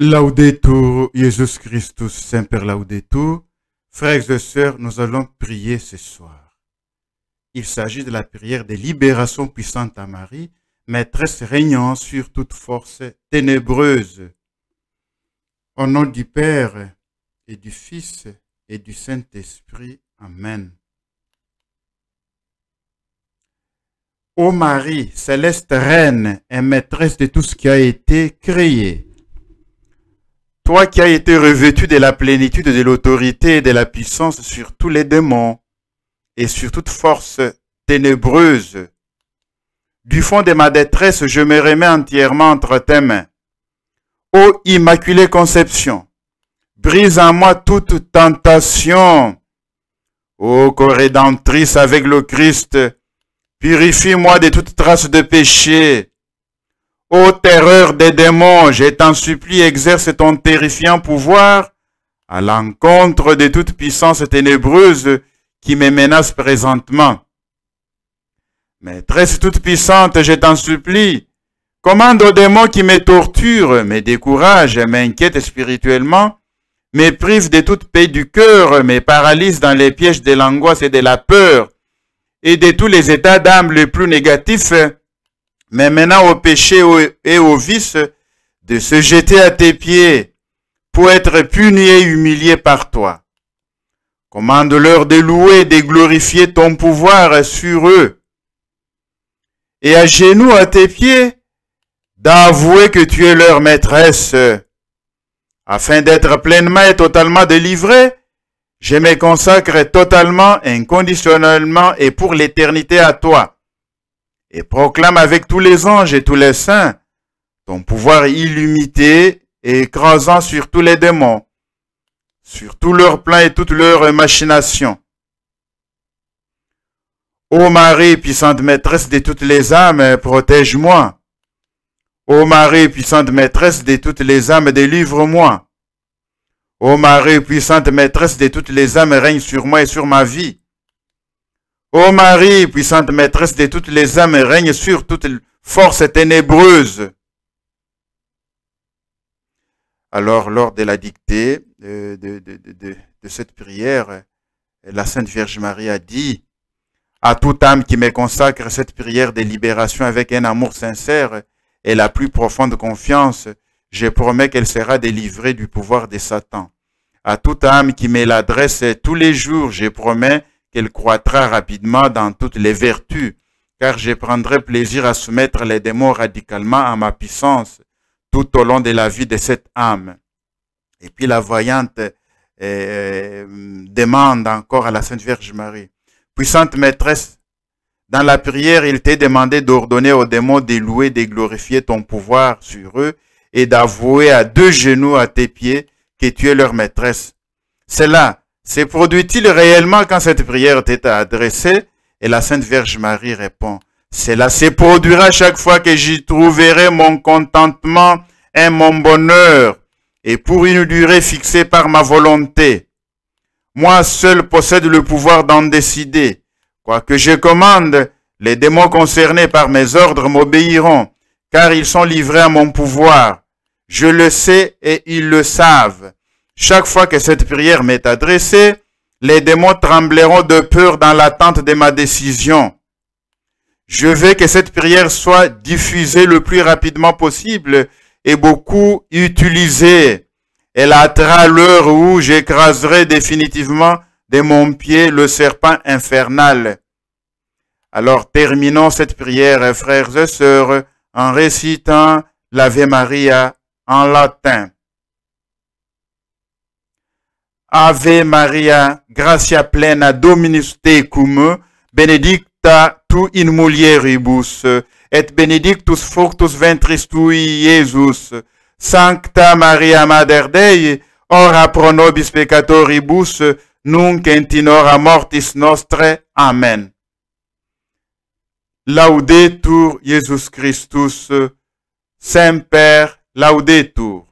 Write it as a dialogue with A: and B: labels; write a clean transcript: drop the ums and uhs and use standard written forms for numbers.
A: Laudetur Jesus Christus, Semper Laudetur. Frères et sœurs, nous allons prier ce soir. Il s'agit de la prière de libération puissante à Marie, maîtresse régnant sur toute force ténébreuse. Au nom du Père et du Fils et du Saint-Esprit. Amen. Ô Marie, céleste reine et maîtresse de tout ce qui a été créé, toi qui as été revêtue de la plénitude de l'autorité et de la puissance sur tous les démons et sur toute force ténébreuse, du fond de ma détresse, je me remets entièrement entre tes mains. Ô Immaculée Conception, brise en moi toute tentation. Ô co-rédemptrice avec le Christ, purifie-moi de toute trace de péché. Ô terreur des démons, je t'en supplie, exerce ton terrifiant pouvoir à l'encontre de toute puissance ténébreuse qui me menace présentement. Maîtresse toute puissante, je t'en supplie, commande aux démons qui me torturent, me découragent, m'inquiètent spirituellement, me privent de toute paix du cœur, me paralysent dans les pièges de l'angoisse et de la peur, et de tous les états d'âme les plus négatifs, mais menant au péché et au vice, de se jeter à tes pieds pour être punis et humiliés par toi. Commande-leur de louer et de glorifier ton pouvoir sur eux. Et à genoux à tes pieds, d'avouer que tu es leur maîtresse. Afin d'être pleinement et totalement délivré, je me consacre totalement, inconditionnellement et pour l'éternité à toi. Et proclame avec tous les anges et tous les saints ton pouvoir illimité et écrasant sur tous les démons, sur tous leurs plans et toutes leurs machinations. Ô Marie, puissante maîtresse de toutes les âmes, protège-moi. Ô Marie, puissante maîtresse de toutes les âmes, délivre-moi. Ô Marie, puissante maîtresse de toutes les âmes, règne sur moi et sur ma vie. Ô Marie, puissante maîtresse de toutes les âmes, règne sur toute force ténébreuse. Alors, lors de la dictée de cette prière, la Sainte Vierge Marie a dit à toute âme qui me consacre cette prière de libération avec un amour sincère et la plus profonde confiance, je promets qu'elle sera délivrée du pouvoir de Satan. À toute âme qui me l'adresse tous les jours, je promets qu'elle croîtra rapidement dans toutes les vertus, car je prendrai plaisir à soumettre les démons radicalement à ma puissance tout au long de la vie de cette âme. Et puis la voyante demande encore à la Sainte Vierge Marie, puissante maîtresse, dans la prière, il t'est demandé d'ordonner aux démons de louer, de glorifier ton pouvoir sur eux et d'avouer à deux genoux à tes pieds que tu es leur maîtresse. Cela se produit-il réellement quand cette prière t'est adressée? Et la Sainte Vierge Marie répond, cela se produira chaque fois que j'y trouverai mon contentement et mon bonheur, et pour une durée fixée par ma volonté. Moi seul possède le pouvoir d'en décider. Quoique je commande, les démons concernés par mes ordres m'obéiront, car ils sont livrés à mon pouvoir. Je le sais et ils le savent. Chaque fois que cette prière m'est adressée, les démons trembleront de peur dans l'attente de ma décision. Je veux que cette prière soit diffusée le plus rapidement possible et beaucoup utilisée. Elle hâtera l'heure où j'écraserai définitivement de mon pied le serpent infernal. Alors terminons cette prière, frères et sœurs, en récitant l'Ave Maria en latin. Ave Maria, gratia plena Dominus tecum, benedicta tu in mulieribus, et benedictus fructus ventris tui, Iesus. Sancta Maria Mater Dei, ora pro nobis peccatoribus, nunc et in hora mortis nostre. Amen. Laudetur Jesus Christus, Semper Laudetur.